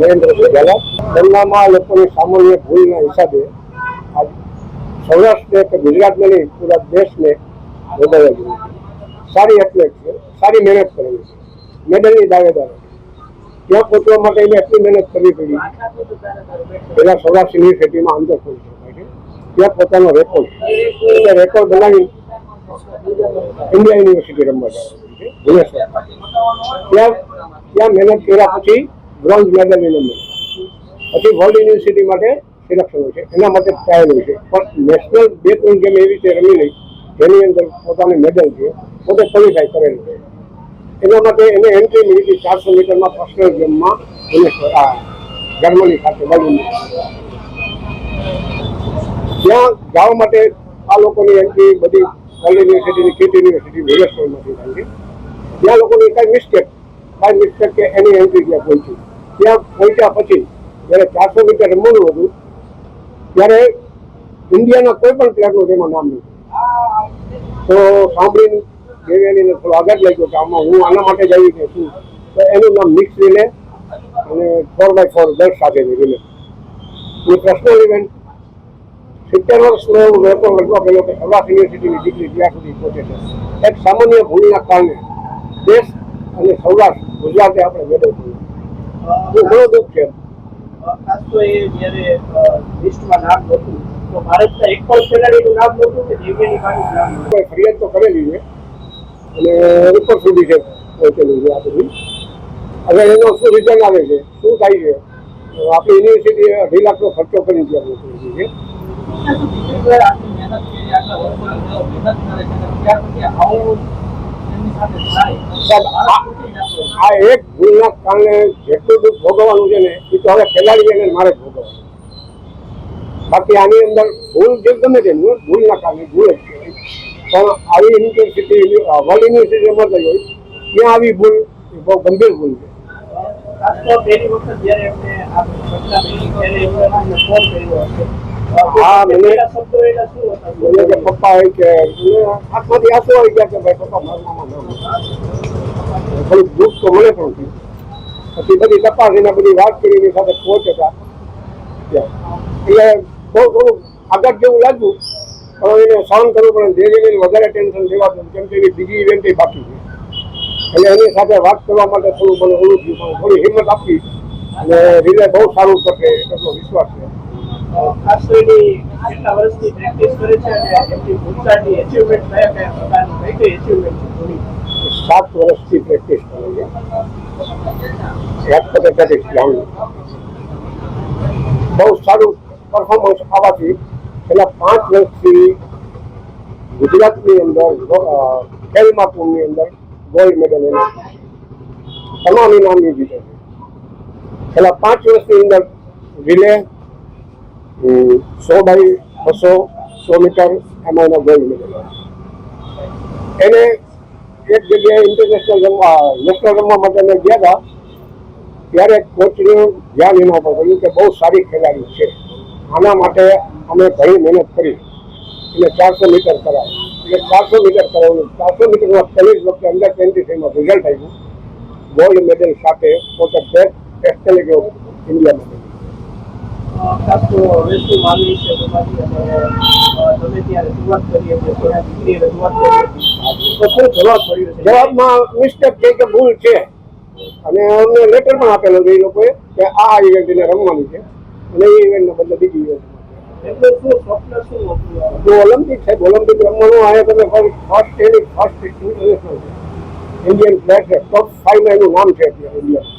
નરેન્દ્ર ઝાલા ગંગામાં લોકોની સામાન્ય ભૂલના હિસાબે આજ સૌરાષ્ટ્રને કે ગુજરાતને નહીં પૂરા દેશને વધારે સારી એથ્લેટ છે, સારી મહેનત કરેલી છે, મેડલની દાવેદાર ત્યાં પહોંચવા માટે એને એટલી મહેનત કરવી પડી. પહેલા સૌરાષ્ટ્ર યુનિવર્સિટીમાં અંદર પહોંચવા માટે ત્યાં પોતાનો રેકોર્ડ બનાવી ઇન્ડિયા યુનિવર્સિટી રમવા જવાનું છે ભુવનેશ્વર. ત્યાં મહેનત કર્યા પછી બ્રોન્ઝ મેડલ એને મળે. પછી વર્લ્ડ યુનિવર્સિટી માટે સિલેક્શન હોય છે, એના માટે ટ્રાયલ હોય છે. પણ નેશનલ 2-3 ગેમ એવી રીતે રમી લઈ જેની અંદર પોતાની મેડલ છે, પોતે ક્વોલિફાય કરેલું છે. એના માટે એને એન્ટ્રી મળી હતી 400 મીટરમાં પર્સનલ ગેમમાં જર્મની ખાતે વર્લ્ડ. ત્યાં જવા માટે આ લોકોની એન્ટ્રી બધી વર્લ્ડ યુનિવર્સિટીની કિટ યુનિવર્સિટી ભુવનેશ્વરમાંથી થાય છે. ત્યાં લોકોની કાંઈ મિસ્ટેક કે એની એન્ટ્રી ત્યાં પહોંચી. ત્યાં પહોંચ્યા પછી જ્યારે 400 મીટર રમવાનું હતું ત્યારે ઇન્ડિયાના કોઈ પણ પ્લેયરનું તેમાં નામ નથી. તો સાંભળીને દેવયાનીને થોડો આઘાત લાગ્યો કે આમાં હું આના માટે જ આવી કે શું. તો એનું નામ મિક્સ રિલે અને 4x4 દસ સાથેની રિલે એ પર્સનલ ઇવેન્ટ 70 વર્ષનો એવું રેકોર્ડ લખવા ગયો કે સૌરાષ્ટ્ર યુનિવર્સિટીની ડિગ્રી ત્યાં સુધી પહોંચે છે. એક સામાન્ય ભૂલના કારણે દેશ અને સૌરાષ્ટ્ર ગુજરાતે આપણે મેળવ્યું હતું. ઘણો દુઃખ છે. ખાસ તો એ જ્યારે લિસ્ટમાં નામ નહોતું તો ભારતના એક પણ ખેલાડીનું નામ નહોતું કે દિવ્યાની પાનું નામ કોઈ ફરિયાદ તો કરેલી છે અને ઉપર સુધી છે પહોંચેલું છે આ બધું. હવે એનો શું રિઝલ્ટ આવે છે, શું થાય છે, આપણી યુનિવર્સિટીએ 2.5 લાખનો ખર્ચો કરી ત્યાં મોકલી છે. આ એક ભૂલના કારણે જેટલું દુઃખ ભોગવવાનું છે ને એ તો હવે ખેલાડીને મારે જ ભોગવવાનું. બાકી આની અંદર ભૂલ જે ગમે તે ભૂલના કારણે ભૂલ જ છે. પણ આવી યુનિવર્સિટી વર્લ્ડ યુનિવર્સિટી રમત હોય ત્યાં આવી ભૂલ બહુ ગંભીર ભૂલ છે. હા, મને પપ્પા હોય કે આંખમાંથી આંસુ આવી ગયા કે ભાઈ પપ્પા મારવામાં ના થોડુંક દુઃખ તો મને પણ થયું. પછી બધી તપાસીને બધી વાત કરી એની સાથે પહોંચતા એટલે બહુ થોડું આગળ જેવું લાગ્યું. પણ એને સહન કરવું પડે. ધીરે વધારે ટેન્શન લેવાતું કેમ કે એની બીજી ઇવેન્ટ બાકી છે. એટલે એની સાથે વાત કરવા માટે થોડું મને ઓલું થયું. પણ થોડી હિંમત આપી અને રિલે બહુ સારું કરશે એટલો વિશ્વાસ છે. ખાસ કરીને કેટલા વર્ષથી પ્રેક્ટિસ કરે છે અને એમની ભૂતકાળની એચિવમેન્ટ કયા પ્રકારની કઈ એચિવમેન્ટ છે? 7 વર્ષથી પ્રેક્ટિસ કરે છે. બહુ સારું પરફોર્મન્સ આવવાથી છેલ્લા 5 વર્ષથી ગુજરાતની અંદર ખેલ મહાકુંભની અંદર ગોલ્ડ મેડલ એને તમામ ઇનામની જીતે છે. છેલ્લા 5 વર્ષની અંદર રિલે 100x200 100 મીટર એમાં એનો ગોલ્ડ મેડલ. એને એક જગ્યાએ ઇન્ટરનેશનલ નેશનલ રમવા માટે અમે ગયા હતા ત્યારે કોચનું ધ્યાન એના ઉપર કર્યું કે બહુ સારી ખેલાડી છે, આના માટે અમે ઘણી મહેનત કરી એટલે 400 મીટર કરાવ્યું. એટલે 400 મીટર કરાવ્યું. 400 મીટરમાં 23 વખતે અંદર 23માં રિઝલ્ટ આવ્યું. ગોલ્ડ મેડલ સાથે પોતે બેસ્ટ તરીકે ઇન્ડિયા ખાસ તો હવે શું માનવી છે તમારી અને તમે ત્યારે શરૂઆત કરી એટલે ત્યાં દીકરીએ રજૂઆત કરી તો શું જવાબ મળ્યો છે? જવાબમાં મિસ્ટેક છે કે ભૂલ છે અને અમને લેટર પણ આપેલો છે એ લોકોએ કે આ ઇવેન્ટ એને રમવાની છે અને એ ઇવેન્ટને બદલે બીજી ઇવેન્ટ. એટલે શું સ્વપ્ન શું હતું? જો ઓલિમ્પિક છે, ઓલિમ્પિક રમવાનું આવે તમે ફર્સ્ટ ઇન્ટરનેશનલ ઇન્ડિયન પ્લેયર છે, ટોપ 5માં એનું નામ છે અત્યારે ઇન્ડિયા.